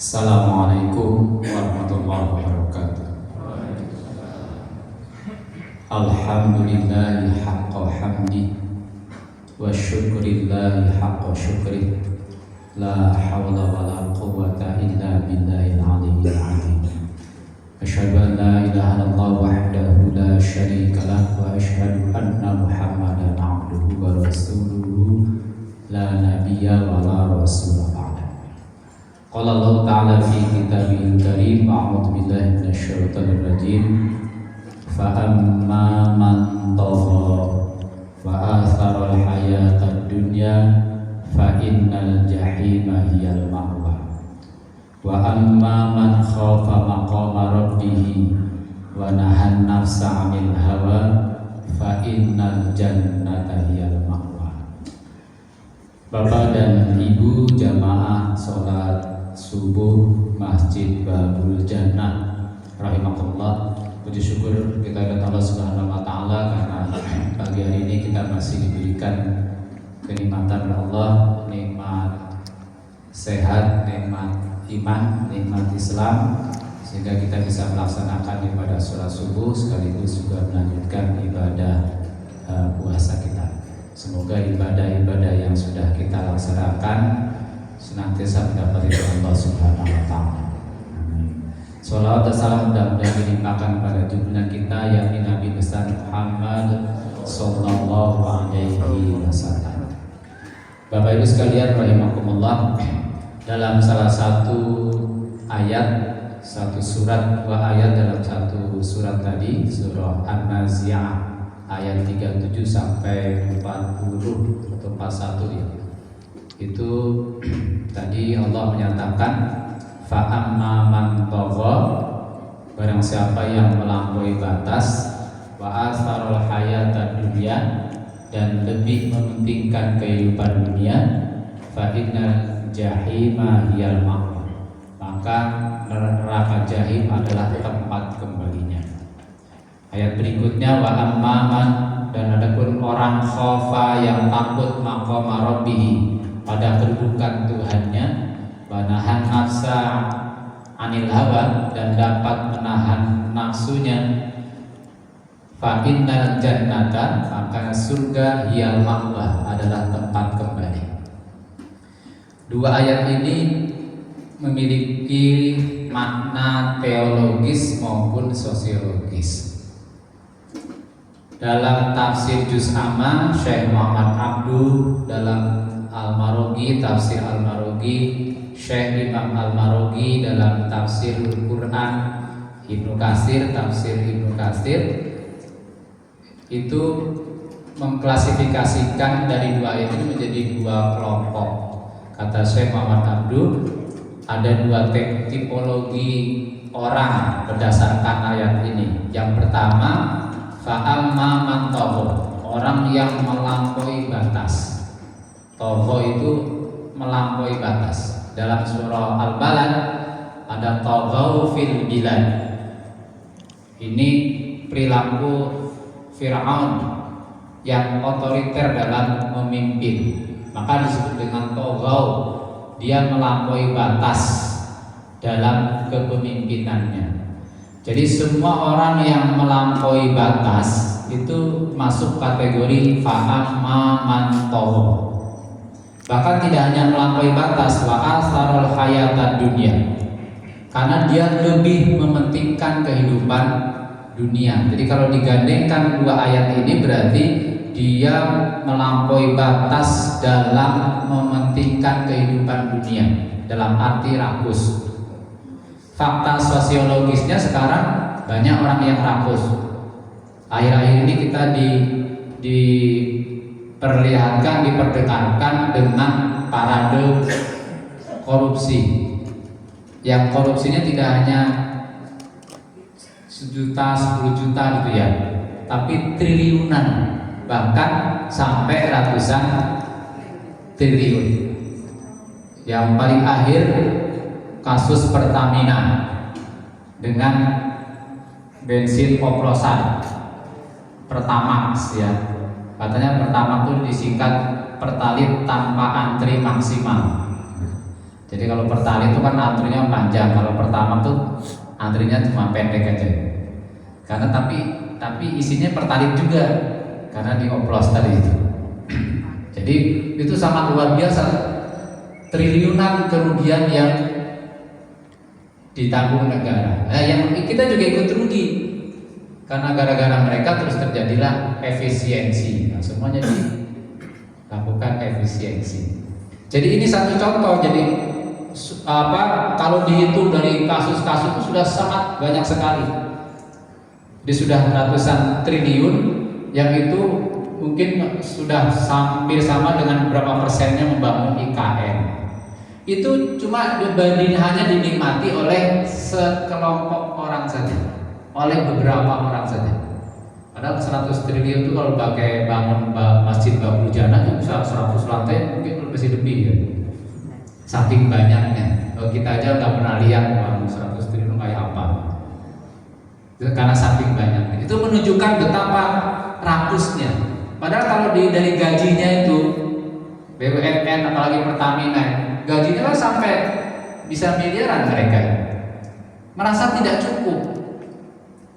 Assalamualaikum warahmatullahi wabarakatuh. Alhamdulillahi haqqa hamdi wa syukrillahi haqqa syukri. La hawla wa la quwwata illa billahil aliyyil azim. Asyhadu an la ilaha illallah wahdahu la syarika lah wa asyhadu anna Muhammadan abduhu wa rasuluhu la nabiyya wa la rasula ba'da. Qala Allah ta'ala fi kitabihil karim, a'udzu billahi minasyaitonir rajim. Fa amma man tagha wa athara al-hayatad dunya fa innal jahima hiyal ma'wa. Wa amma man khafa maqama rabbih wa nahan nafsa 'anil hawa fa innal jannata hiyal ma'wa. Bapak dan Ibu jamaah salat subuh Masjid Babul Jannah rahimakumullah, puji syukur kita kepada Allah Subhanahu wa taala karena pagi hari ini kita masih diberikan kenikmatan oleh Allah, nikmat sehat, nikmat iman, nikmat Islam, sehingga kita bisa melaksanakan ibadah sholat subuh sekaligus juga melanjutkan ibadah puasa kita. Semoga ibadah-ibadah yang sudah kita laksanakan senantiasa mendapat ridho Allah Subhanahu wa taala. Amin. Shalawat dan salam mudah-mudahan dilimpahkan pada junjungan kita yakni Nabi besar Muhammad sallallahu alaihi wasallam. Bapak Ibu sekalian rahimakumullah, dalam salah satu ayat, satu surat, dua ayat dalam satu surat tadi, surah An-Nazi'ah ayat 37 sampai 40 atau 41 ya. Itu tadi Allah menyatakan fa amma man tagha, barang siapa yang melampaui batas, wa asfarul hayatad dunya, dan lebih mementingkan kehidupan dunia, fa innal jahima hiyal ma'wa, maka neraka jahim adalah tempat kembalinya. Ayat berikutnya wa amma man, dan adapun orang khafa yang takut maqama rabbih, pada kedudukan Tuhannya, menahan nafsa anil hawa, dan dapat menahan nafsunya, fa innal jannata, maka surga hiyal ma'wa adalah tempat kembali. Dua ayat ini memiliki makna teologis maupun sosiologis. Dalam tafsir Juz Amma Syekh Muhammad Abduh, dalam Al-Marughi, tafsir Al-Marughi, Syekh Imam Al-Marughi dalam tafsir Al-Quran, Ibnu Katsir, tafsir Ibnu Katsir, itu mengklasifikasikan dari dua ayat ini menjadi dua kelompok. Kata Syekh Muhammad Abduh, ada dua tipologi orang berdasarkan ayat ini. Yang pertama, fa'amma man tagha, orang yang melampaui batas. Tagha itu melampaui batas. Dalam surah Al-Balad ada taghaw fil bilad. Ini perilaku Fir'aun yang otoriter dalam memimpin, maka disebut dengan taghaw. Dia melampaui batas dalam kepemimpinannya. Jadi semua orang yang melampaui batas itu masuk kategori fa'amma man tagha. Bahkan tidak hanya melampaui batas, wa asarul hayatad dunya, karena dia lebih mementingkan kehidupan dunia. Jadi kalau digandengkan dua ayat ini berarti dia melampaui batas dalam mementingkan kehidupan dunia, dalam arti rakus. Fakta sosiologisnya sekarang banyak orang yang rakus. Akhir-akhir ini kita diperdengarkan dengan parade korupsi. Yang korupsinya tidak hanya 1 juta, 10 juta gitu ya, tapi triliunan, bahkan sampai ratusan triliun. Yang paling akhir kasus Pertamina dengan bensin oplosan Pertamax ya. Katanya Pertamax itu disingkat Pertalit tanpa antri maksimal. Jadi kalau pertalite itu kan antrinya panjang, kalau pertama tuh antrinya cuma pendek aja. Karena tapi isinya pertalite juga, karena dioplos tadi itu. Jadi itu sangat luar biasa, triliunan kerugian yang ditanggung negara. Yang kita juga ikut rugi karena gara-gara mereka terus terjadilah efisiensi. Nah, semuanya dilakukan efisiensi. Jadi ini satu contoh. Jadi kalau dihitung dari kasus-kasus itu sudah sangat banyak sekali. Jadi sudah ratusan triliun, yang itu mungkin sudah hampir sama dengan berapa persennya membangun IKN. Itu cuma hanya dinikmati oleh sekelompok orang saja, oleh beberapa orang saja. Padahal 100 triliun itu kalau pakai bangun masjid Babul Jannah itu bisa 100 lantai, mungkin masih lebih ya. Saking banyaknya. Kalau kita aja nggak pernah lihat uang 100 triliun kayak apa. Karena saking banyaknya. Itu menunjukkan betapa rakusnya. Padahal kalau dari gajinya itu BUMN apalagi Pertamina, gajinya kan sampai bisa miliaran mereka. Merasa tidak cukup.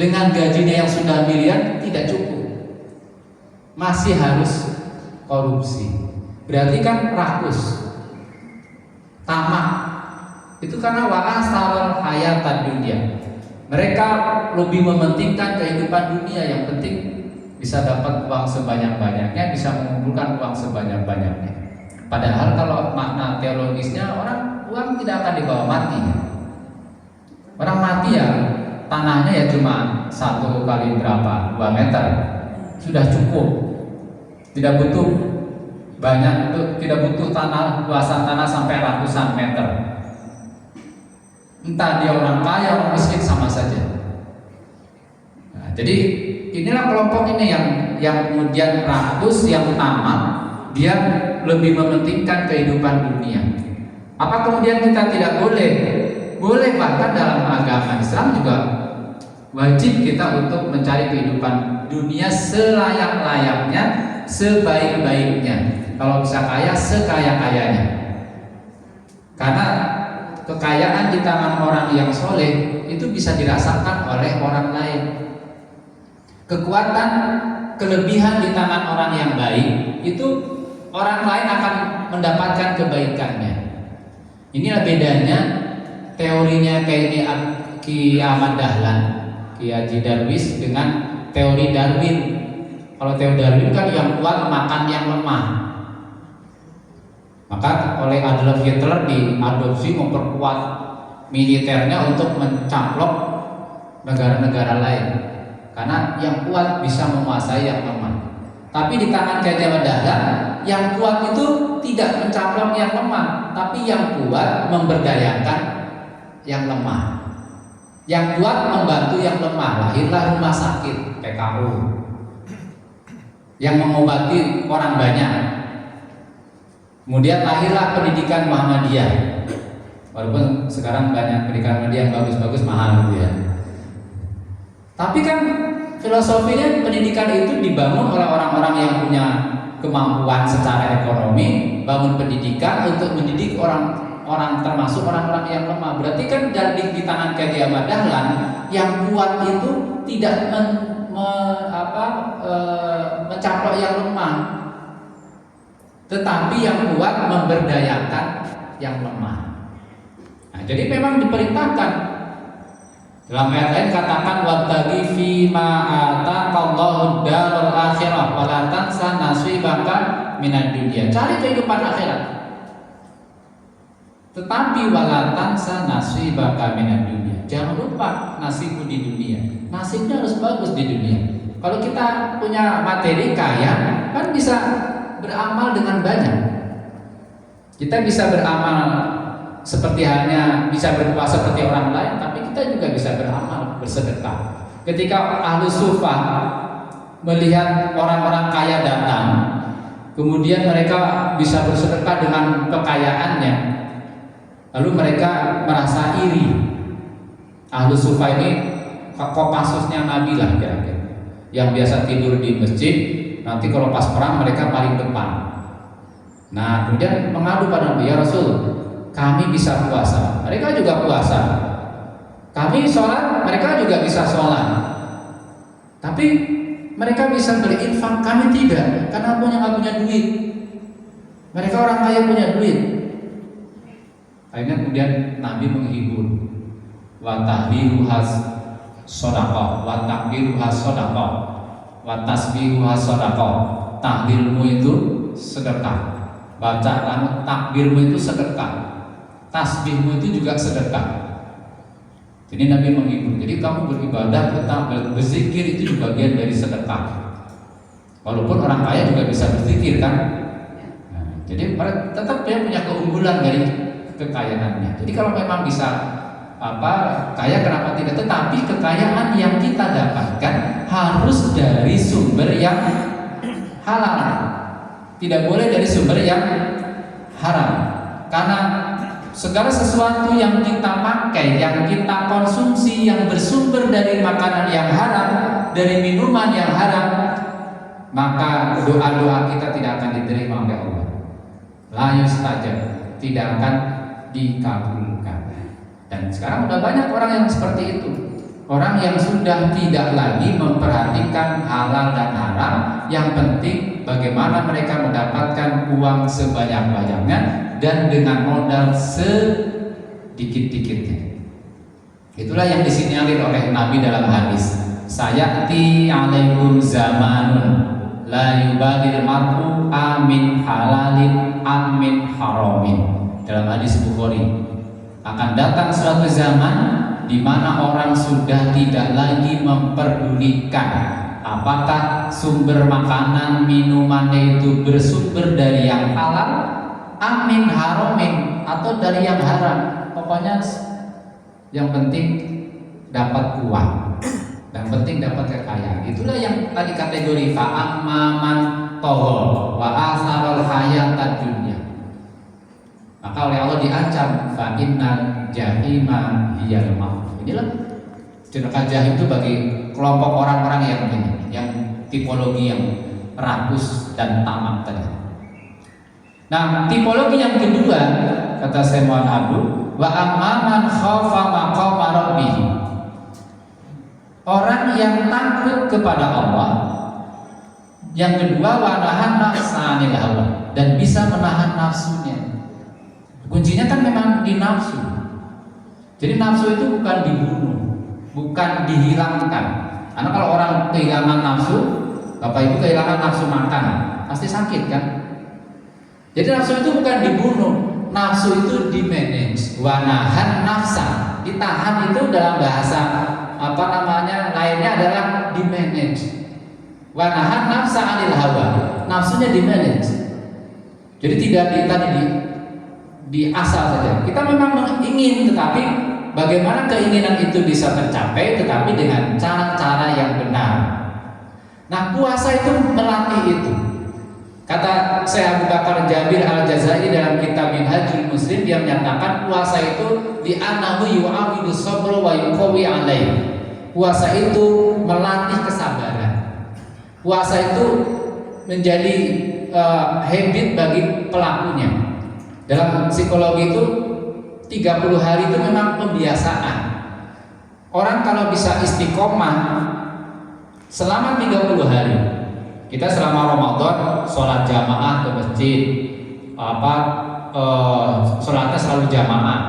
Dengan gajinya yang sudah miliar tidak cukup. Masih harus korupsi. Berarti kan rakus. Tamak. Itu karena wa'asarul hayatan dunia. Mereka lebih mementingkan kehidupan dunia, yang penting bisa dapat uang sebanyak-banyaknya, bisa mengumpulkan uang sebanyak-banyaknya. Padahal kalau makna teologisnya, uang tidak akan dibawa mati. Orang mati ya tanahnya ya cuma 1 kali berapa, 2 meter sudah cukup. Tidak butuh banyak, tidak butuh luasan tanah sampai ratusan meter. Entah dia orang kaya orang miskin sama saja. Nah, jadi inilah kelompok ini yang kemudian rakus, yang tamak, dia lebih mementingkan kehidupan dunia. Apa kemudian kita tidak boleh? Boleh, bahkan dalam agama Islam juga wajib kita untuk mencari kehidupan dunia selayak-layaknya, sebaik-baiknya. Kalau bisa kaya, sekaya-kayanya. Karena kekayaan di tangan orang yang soleh itu bisa dirasakan oleh orang lain. Kekuatan, kelebihan di tangan orang yang baik itu orang lain akan mendapatkan kebaikannya. Inilah bedanya teorinya Ki Ahmad Dahlan, Ki Haji Darwis dengan teori Darwin. Kalau teori Darwin kan yang kuat makan yang lemah. Maka oleh Adolf Hitler diadopsi memperkuat militernya untuk mencaplok negara-negara lain. Karena yang kuat bisa menguasai yang lemah. Tapi di tangan Ki Ahmad Dahlan, yang kuat itu tidak mencaplok yang lemah, tapi yang kuat memberdayakan yang lemah. Yang kuat membantu yang lemah. Lahirlah rumah sakit PKU yang mengobati orang banyak. Kemudian lahirlah pendidikan Muhammadiyah. Walaupun sekarang banyak pendidikan Muhammadiyah yang bagus-bagus, mahal gitu ya. Tapi kan filosofinya pendidikan itu dibangun oleh orang-orang yang punya kemampuan secara ekonomi, bangun pendidikan untuk mendidik orang termasuk orang-orang yang lemah. Berarti kan di tangan Ki Ahmad Dahlan, yang kuat itu tidak mencaplok yang lemah, tetapi yang kuat memberdayakan yang lemah. Nah, jadi memang diperintahkan. Dalam ayat lain katakan wabtaghi fima ataqallahu darul akhirah wa la tansa nasibaka minad dunya. Cari kehidupan akhirat. Tetapi wala tansa nasibaka minad dunya. Jangan lupa nasibmu di dunia. Nasibnya harus bagus di dunia. Kalau kita punya materi kaya, kan bisa beramal dengan banyak. Kita bisa beramal seperti hanya bisa berpuasa seperti orang lain, tapi kita juga bisa beramal, bersedekah. Ketika Ahlus Sufah melihat orang-orang kaya datang, kemudian mereka bisa bersedekah dengan kekayaannya, lalu mereka merasa iri. Ahlus Sufah ini Kopassusnya Nabi lah kira-kira, yang biasa tidur di masjid, nanti kalau pas perang mereka paling depan. Nah kemudian mengadu pada Nabi, ya Rasul, kami bisa puasa, mereka juga puasa. Kami sholat, mereka juga bisa sholat. Tapi mereka bisa berinfak, kami tidak, karena nggak punya duit. Mereka orang kaya punya duit. Akhirnya kemudian Nabi menghibur, wa tahliluhas sodaqah, wa takbiruhas sodaqah, wa tasbihuhas sodaqah. Tahlilmu itu sedekah, bacaan takbirmu itu sedekah, tasbihmu itu juga sedekah. Jadi Nabi menghibur. Jadi kamu beribadah, tetap berzikir itu juga bagian dari sedekah. Walaupun orang kaya juga bisa berzikir kan. Nah, jadi tetap dia punya keunggulan dari kekayaannya. Jadi kalau memang bisa kaya, kenapa tidak? Tetapi kekayaan yang kita dapatkan harus dari sumber yang halal. Tidak boleh dari sumber yang haram. Karena segala sesuatu yang kita pakai, yang kita konsumsi, yang bersumber dari makanan yang haram, dari minuman yang haram, maka doa-doa kita tidak akan diterima oleh Allah. La yustajab, tidak akan dikabulkan. Dan sekarang udah banyak orang yang seperti itu. Orang yang sudah tidak lagi memperhatikan halal dan haram, yang penting bagaimana mereka mendapatkan uang sebanyak-banyaknya dan dengan modal sedikit-dikitnya. Itulah yang disinyalir oleh Nabi dalam hadis, sayati alaikum zamanun la yubalil mar'u amin halalin amin haramin. Dalam hadis Bukhari, akan datang suatu zaman di mana orang sudah tidak lagi memperdulikan apakah sumber makanan minumannya itu bersumber dari yang halal, amin haramin, atau dari yang haram. Pokoknya yang penting dapat uang, yang penting dapat kekayaan. Itulah yang tadi kategori fa'amman tohol wa asarul hayatad dunya. Maka oleh Allah diancam fa'innal jahima hiyal maut. Inilah neraka jahim itu bagi kelompok orang-orang yang tipologi yang rakus dan tamak tadi. Nah, tipologi yang kedua kata Syekh Muhammad Abdul, wa amman khafa maqama rabbih. Orang yang takut kepada Allah. Yang kedua, wa nahan nafsa 'anil hawa, dan bisa menahan nafsunya. Kuncinya kan memang di nafsu. Jadi nafsu itu bukan dibunuh, bukan dihilangkan. Karena kalau orang kehilangan nafsu, Bapak Ibu kehilangan nafsu makan, pasti sakit kan? Jadi nafsu itu bukan dibunuh, nafsu itu dimanage. Wanahan nafsa, ditahan itu dalam bahasa lainnya adalah dimanage. Wanahan nafsa 'anil hawa, nafsunya dimanage. Jadi tidak di asal saja. Kita memang ingin, tetapi bagaimana keinginan itu bisa tercapai, tetapi dengan cara-cara yang benar. Nah, puasa itu melatih itu. Kata Syekh Abu Bakar Jabir Al-Jazairi dalam kitab Minhajul Muslim, dia menyatakan puasa itu li'annahu yu'awidu sabra wa yuqawi alaihi. Puasa itu melatih kesabaran. Puasa itu menjadi habit bagi pelakunya. Dalam psikologi itu 30 hari itu memang pembiasaan. Orang kalau bisa istiqomah selama 30 hari, kita selama Ramadan sholat jamaah ke masjid, sholatnya selalu jamaah,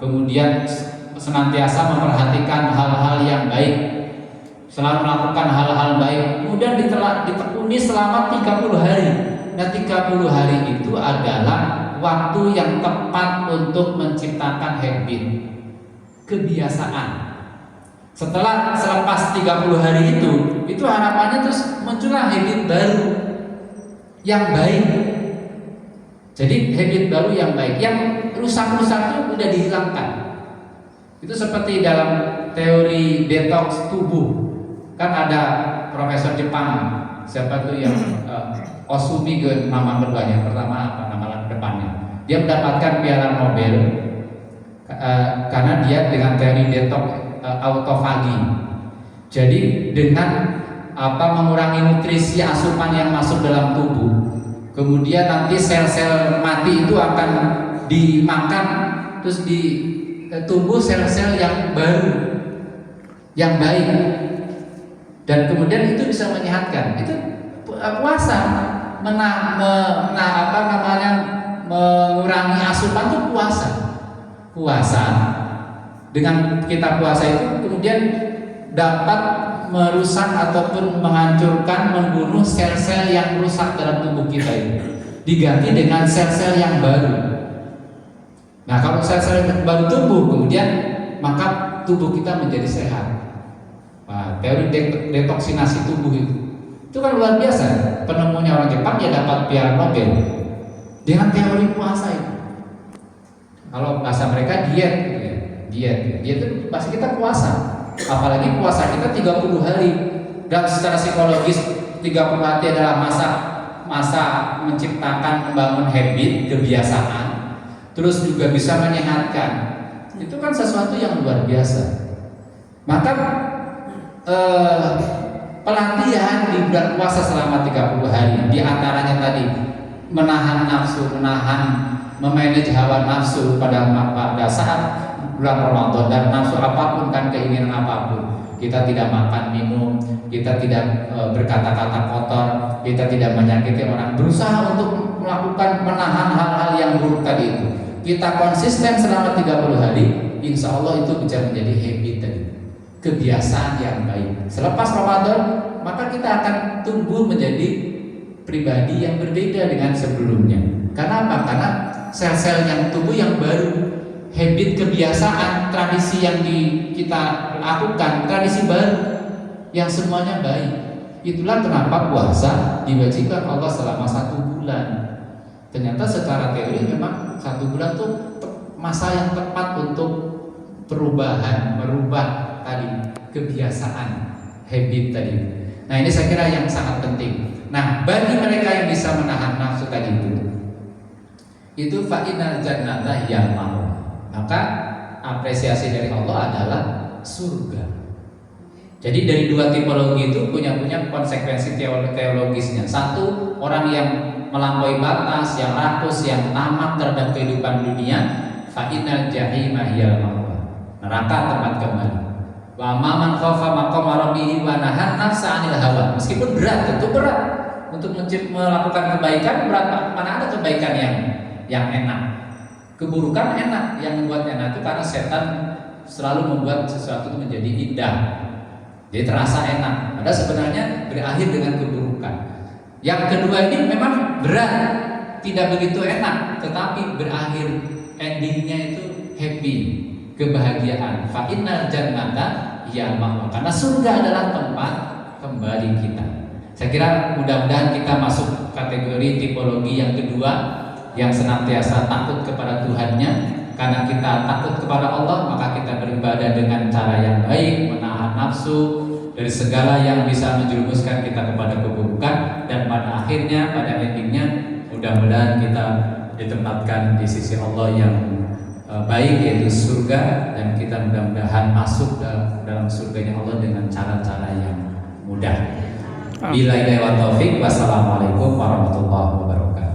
kemudian senantiasa memperhatikan hal-hal yang baik, selalu melakukan hal-hal baik, kemudian ditekuni selama 30 hari. Nah, 30 hari itu adalah waktu yang tepat untuk menciptakan habit, kebiasaan. Selepas 30 hari itu harapannya terus muncullah habit baru yang baik. Jadi habit baru yang baik, yang rusak-rusak itu udah dihilangkan. Itu seperti dalam teori detox tubuh. Kan ada profesor Jepang, siapa tuh yang Osumi nama keduanya, pertama apa nama depannya. Dia mendapatkan piala Nobel karena dia dengan teori detox autofagi. Jadi dengan mengurangi nutrisi asupan yang masuk dalam tubuh, kemudian nanti sel-sel mati itu akan dimakan terus di tumbuh sel-sel yang baru, yang baik, dan kemudian itu bisa menyehatkan. Itu puasa mengurangi asupan itu puasa. Dengan kita puasa itu kemudian dapat merusak ataupun menghancurkan, membunuh sel-sel yang rusak dalam tubuh kita itu, diganti dengan sel-sel yang baru. Nah, kalau sel-sel yang baru tumbuh, kemudian maka tubuh kita menjadi sehat. Nah, teori detoksinasi tubuh itu kan luar biasa. Penemunya orang Jepang ya dapat piala Nobel dengan teori puasa itu. Kalau bahasa mereka diet itu bahasa kita puasa. Apalagi puasa kita 30 hari. Dan secara psikologis 30 hari adalah masa menciptakan, membangun habit, kebiasaan. Terus juga bisa menyehatkan. Itu kan sesuatu yang luar biasa. Maka pelatihan di bulan puasa selama 30 hari, di antaranya tadi menahan nafsu, memanage hawa nafsu pada saat bulan Ramadan, dan nafsu apapun kan, keinginan apapun. Kita tidak makan minum, kita tidak berkata-kata kotor, kita tidak menyakiti orang, berusaha untuk melakukan menahan hal-hal yang buruk tadi itu. Kita konsisten selama 30 hari, insya Allah itu bisa menjadi habit tadi, kebiasaan yang baik. Selepas Ramadan, maka kita akan tumbuh menjadi pribadi yang berbeda dengan sebelumnya. Karena apa? Karena sel-sel yang tubuh yang baru, habit, kebiasaan, tradisi yang kita lakukan, tradisi baru yang semuanya baik. Itulah kenapa puasa diwajibkan Allah selama 1 bulan. Ternyata secara teori memang 1 bulan itu masa yang tepat untuk perubahan, merubah tadi kebiasaan, habit tadi. Nah, ini saya kira yang sangat penting. Nah, bagi mereka yang bisa menahan nafsu tadi itu fa'inal jannata hiyal ma'wa, maka apresiasi dari Allah adalah surga. Jadi dari 2 tipologi itu punya konsekuensi teologisnya. Satu, orang yang melampaui batas, yang rakus, yang tamak terhadap kehidupan dunia, fa'inal jahima hiyal ma'wa, neraka tempat kembali. Wa man khafa maqama rabbih wa nahan nafsa 'anil hawa. Meskipun berat, tentu berat untuk melakukan kebaikan, berat. Mana ada kebaikan yang enak. Keburukan enak, yang membuat enak itu karena setan selalu membuat sesuatu itu menjadi indah. Jadi terasa enak. Padahal sebenarnya berakhir dengan keburukan. Yang kedua ini memang berat, tidak begitu enak, tetapi berakhir endingnya itu happy, kebahagiaan. Fa innal jannata hiyal ma'wa, karena surga adalah tempat kembali kita. Saya kira mudah-mudahan kita masuk kategori tipologi yang kedua, yang senantiasa takut kepada Tuhannya. Karena kita takut kepada Allah, maka kita beribadah dengan cara yang baik, menahan nafsu dari segala yang bisa menjerumuskan kita kepada keburukan, dan pada akhirnya, pada endingnya, mudah-mudahan kita ditempatkan di sisi Allah yang baik, yaitu surga, dan kita mudah-mudahan masuk dalam surganya Allah dengan cara-cara yang mudah. Billahi wa taufiq, wassalamualaikum warahmatullahi wabarakatuh.